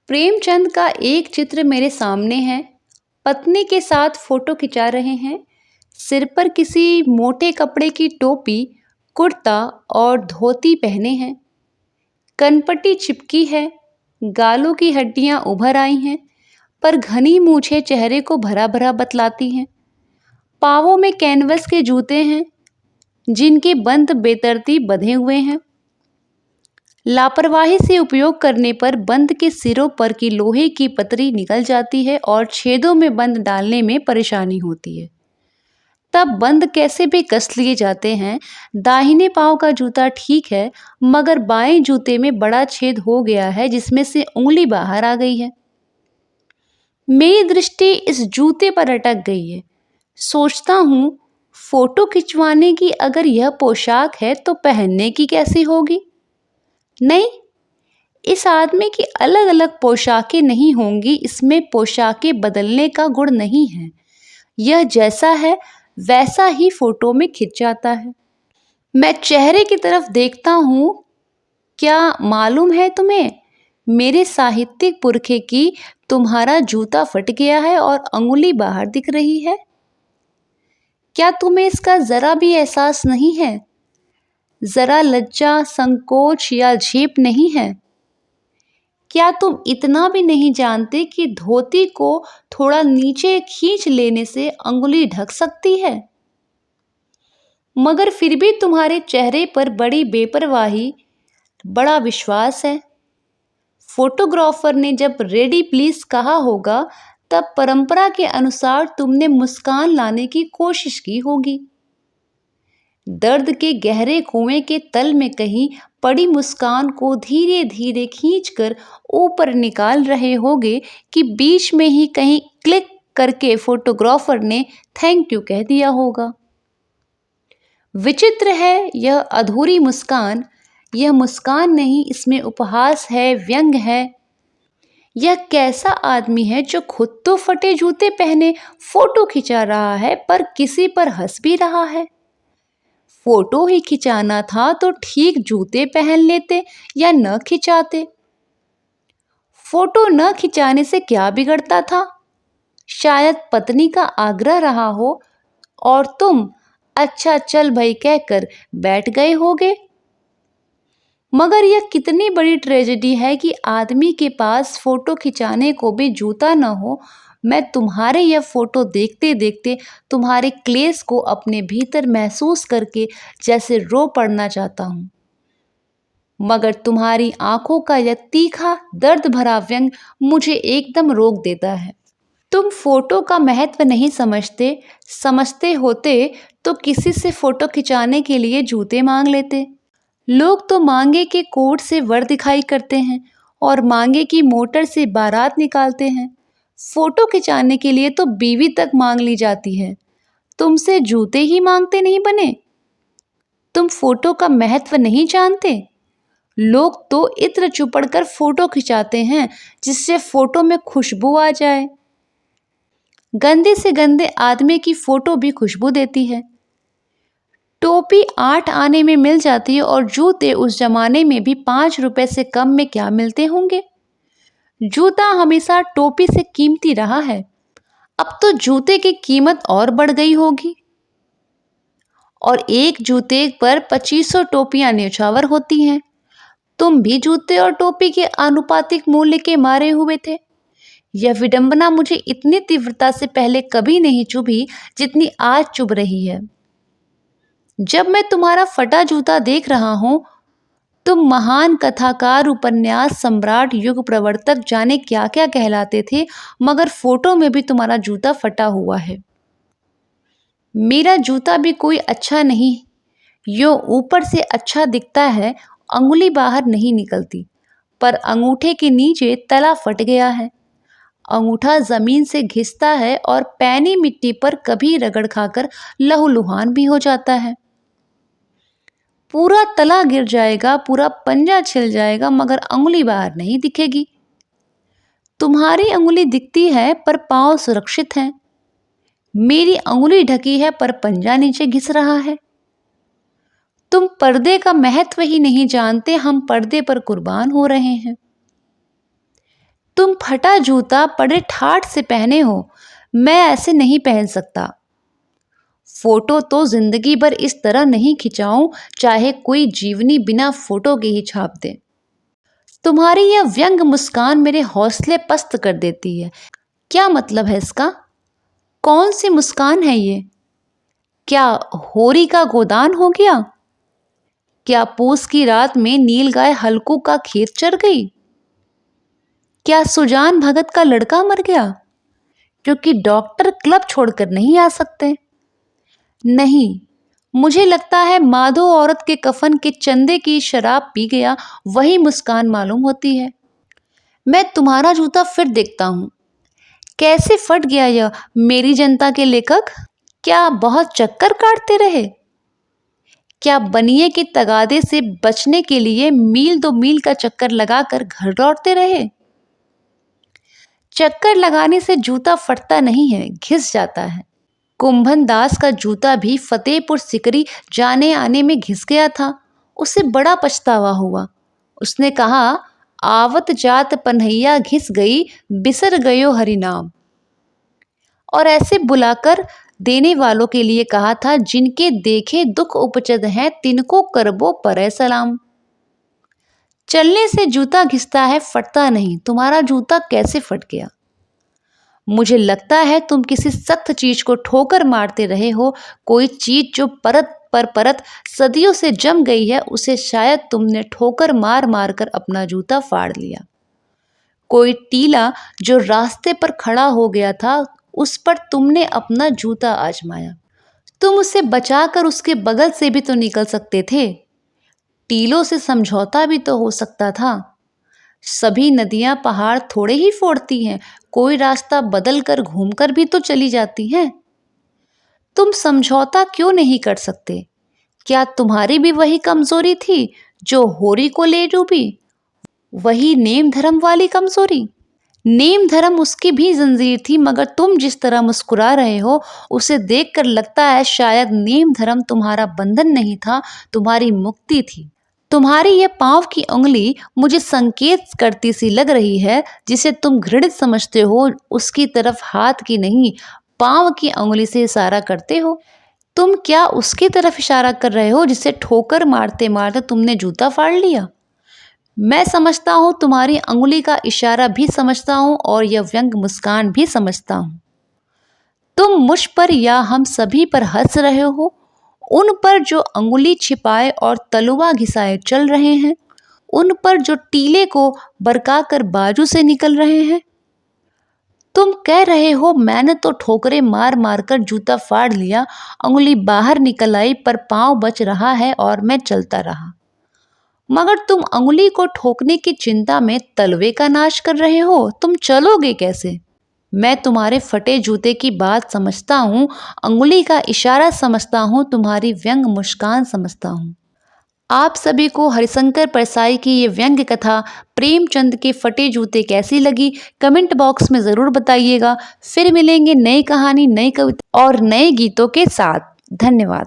प्रेमचंद का एक चित्र मेरे सामने है। पत्नी के साथ फोटो खिंचा रहे हैं। सिर पर किसी मोटे कपड़े की टोपी, कुर्ता और धोती पहने हैं। कनपट्टी चिपकी है। गालों की हड्डियां उभर आई हैं, पर घनी मूछें चेहरे को भरा भरा बतलाती हैं। पांवों में कैनवस के जूते हैं, जिनके बंद बेतरतीब बंधे हुए हैं। लापरवाही से उपयोग करने पर बंद के सिरों पर की लोहे की पतरी निकल जाती है और छेदों में बंद डालने में परेशानी होती है। तब बंद कैसे भी कस लिए जाते हैं। दाहिने पांव का जूता ठीक है, मगर बाएं जूते में बड़ा छेद हो गया है, जिसमें से उंगली बाहर आ गई है। मेरी दृष्टि इस जूते पर अटक गई है। सोचता हूँ, फोटो खिंचवाने की अगर यह पोशाक है तो पहनने की कैसी होगी। नहीं, इस आदमी की अलग अलग पोशाकें नहीं होंगी। इसमें पोशाकें बदलने का गुण नहीं है। यह जैसा है वैसा ही फोटो में खिंच जाता है। मैं चेहरे की तरफ देखता हूँ। क्या मालूम है तुम्हें, मेरे साहित्यिक पुरखे की तुम्हारा जूता फट गया है और अंगुली बाहर दिख रही है। क्या तुम्हें इसका जरा भी एहसास नहीं है? जरा लज्जा, संकोच या झेप नहीं है? क्या तुम इतना भी नहीं जानते कि धोती को थोड़ा नीचे खींच लेने से अंगुली ढक सकती है? मगर फिर भी तुम्हारे चेहरे पर बड़ी बेपरवाही, बड़ा विश्वास है। फोटोग्राफर ने जब रेडी प्लीज कहा होगा, तब परंपरा के अनुसार तुमने मुस्कान लाने की कोशिश की होगी। दर्द के गहरे कुएं के तल में कहीं पड़ी मुस्कान को धीरे धीरे खींचकर ऊपर निकाल रहे होगे कि बीच में ही कहीं क्लिक करके फोटोग्राफर ने थैंक यू कह दिया होगा। विचित्र है यह अधूरी मुस्कान। यह मुस्कान नहीं, इसमें उपहास है, व्यंग है। यह कैसा आदमी है जो खुद तो फटे जूते पहने फोटो खिंचा रहा है, पर किसी पर हंस भी रहा है। फोटो ही खिंचाना था तो ठीक जूते पहन लेते या न खिंचाते। फोटो न खिंचाने से क्या बिगड़ता था? शायद पत्नी का आग्रह रहा हो और तुम अच्छा चल भाई कहकर बैठ गए होगे। मगर यह कितनी बड़ी ट्रेजेडी है कि आदमी के पास फोटो खिंचाने को भी जूता न हो। मैं तुम्हारे यह फोटो देखते देखते तुम्हारे क्लेश को अपने भीतर महसूस करके जैसे रो पड़ना चाहता हूँ, मगर तुम्हारी आंखों का यह तीखा दर्द भरा व्यंग मुझे एकदम रोक देता है। तुम फोटो का महत्व नहीं समझते। समझते होते तो किसी से फोटो खिंचाने के लिए जूते मांग लेते। लोग तो मांगे के कोट से वर दिखाई करते हैं और मांगे की मोटर से बारात निकालते हैं। फोटो खिंचाने के लिए तो बीवी तक मांग ली जाती है। तुमसे जूते ही मांगते नहीं बने? तुम फोटो का महत्व नहीं जानते? लोग तो इत्र चुपड़ कर फोटो खिंचाते हैं जिससे फोटो में खुशबू आ जाए। गंदे से गंदे आदमी की फोटो भी खुशबू देती है। टोपी 8 आने में मिल जाती है और जूते उस जमाने में भी 5 रुपए से कम में क्या मिलते होंगे। जूता हमेशा टोपी से कीमती रहा है। अब तो जूते की कीमत और बढ़ गई होगी और एक जूते पर 2500 टोपियां न्यौछावर होती हैं। तुम भी जूते और टोपी के आनुपातिक मूल्य के मारे हुए थे। यह विडंबना मुझे इतनी तीव्रता से पहले कभी नहीं चुभी जितनी आज चुभ रही है। जब मैं तुम्हारा फटा जूता देख रहा हूं, तुम महान कथाकार, उपन्यास सम्राट, युग प्रवर्तक, जाने क्या क्या कहलाते थे, मगर फोटो में भी तुम्हारा जूता फटा हुआ है। मेरा जूता भी कोई अच्छा नहीं। यो ऊपर से अच्छा दिखता है, अंगुली बाहर नहीं निकलती, पर अंगूठे के नीचे तला फट गया है। अंगूठा जमीन से घिसता है और पैनी मिट्टी पर कभी रगड़ खाकर लहूलुहान भी हो जाता है। पूरा तला गिर जाएगा, पूरा पंजा छिल जाएगा, मगर अंगुली बाहर नहीं दिखेगी। तुम्हारी अंगुली दिखती है पर पांव सुरक्षित हैं। मेरी अंगुली ढकी है पर पंजा नीचे घिस रहा है। तुम पर्दे का महत्व ही नहीं जानते। हम पर्दे पर कुर्बान हो रहे हैं। तुम फटा जूता बड़े ठाठ से पहने हो, मैं ऐसे नहीं पहन सकता। फोटो तो जिंदगी भर इस तरह नहीं खिंचाऊं, चाहे कोई जीवनी बिना फोटो के ही छाप दे। तुम्हारी यह व्यंग मुस्कान मेरे हौसले पस्त कर देती है। क्या मतलब है इसका? कौन सी मुस्कान है ये? क्या होरी का गोदान हो गया? क्या पूस की रात में नीलगाय हल्कू का खेत चर गई? क्या सुजान भगत का लड़का मर गया? क्योंकि डॉक्टर क्लब छोड़कर नहीं आ सकते। नहीं, मुझे लगता है माधो औरत के कफन के चंदे की शराब पी गया, वही मुस्कान मालूम होती है। मैं तुम्हारा जूता फिर देखता हूं। कैसे फट गया यह मेरी जनता के लेखक? क्या बहुत चक्कर काटते रहे? क्या बनिए के तगादे से बचने के लिए मील 2 मील का चक्कर लगाकर घर लौटते रहे? चक्कर लगाने से जूता फटता नहीं है, घिस जाता है। कुंभन दास का जूता भी फतेहपुर सिकरी जाने आने में घिस गया था। उसे बड़ा पछतावा हुआ। उसने कहा, आवत जात पन्हैया घिस गई, बिसर गयो हरि नाम। और ऐसे बुलाकर देने वालों के लिए कहा था, जिनके देखे दुख उपजत हैं, तिनको करबो परै सलाम। चलने से जूता घिसता है, फटता नहीं। तुम्हारा जूता कैसे फट गया? मुझे लगता है तुम किसी सख्त चीज को ठोकर मारते रहे हो। कोई चीज जो परत पर परत सदियों से जम गई है, उसे शायद तुमने ठोकर मार मार कर अपना जूता फाड़ लिया। कोई टीला जो रास्ते पर खड़ा हो गया था, उस पर तुमने अपना जूता आजमाया। तुम उसे बचाकर उसके बगल से भी तो निकल सकते थे। टीलों से समझौता भी तो हो सकता था। सभी नदियां पहाड़ थोड़े ही फोड़ती हैं, कोई रास्ता बदल कर घूमकर भी तो चली जाती हैं। तुम समझौता क्यों नहीं कर सकते? क्या तुम्हारी भी वही कमजोरी थी जो होरी को ले डूबी? वही नेम धर्म वाली कमजोरी? नेम धर्म उसकी भी जंजीर थी, मगर तुम जिस तरह मुस्कुरा रहे हो, उसे देखकर लगता है शायद नेम धर्म तुम्हारा बंधन नहीं था, तुम्हारी मुक्ति थी। तुम्हारी ये पांव की उंगली मुझे संकेत करती सी लग रही है। जिसे तुम घृणित समझते हो, उसकी तरफ हाथ की नहीं, पांव की उंगली से इशारा करते हो। तुम क्या उसकी तरफ इशारा कर रहे हो जिसे ठोकर मारते मारते तुमने जूता फाड़ लिया? मैं समझता हूँ, तुम्हारी अंगुली का इशारा भी समझता हूँ और यह व्यंग मुस्कान भी समझता हूँ। तुम मुझ पर या हम सभी पर हंस रहे हो, उन पर जो अंगुली छिपाए और तलवा घिसाए चल रहे हैं, उन पर जो टीले को बरकाकर बाजू से निकल रहे हैं। तुम कह रहे हो, मैंने तो ठोकरे मार मार कर जूता फाड़ लिया, अंगुली बाहर निकल आई, पर पांव बच रहा है और मैं चलता रहा। मगर तुम अंगुली को ठोकने की चिंता में तलवे का नाश कर रहे हो। तुम चलोगे कैसे? मैं तुम्हारे फटे जूते की बात समझता हूँ, अंगुली का इशारा समझता हूँ, तुम्हारी व्यंग मुस्कान समझता हूँ। आप सभी को हरिशंकर परसाई की ये व्यंग्य कथा प्रेमचंद के फटे जूते कैसी लगी, कमेंट बॉक्स में ज़रूर बताइएगा। फिर मिलेंगे नई कहानी, नई कविता और नए गीतों के साथ। धन्यवाद।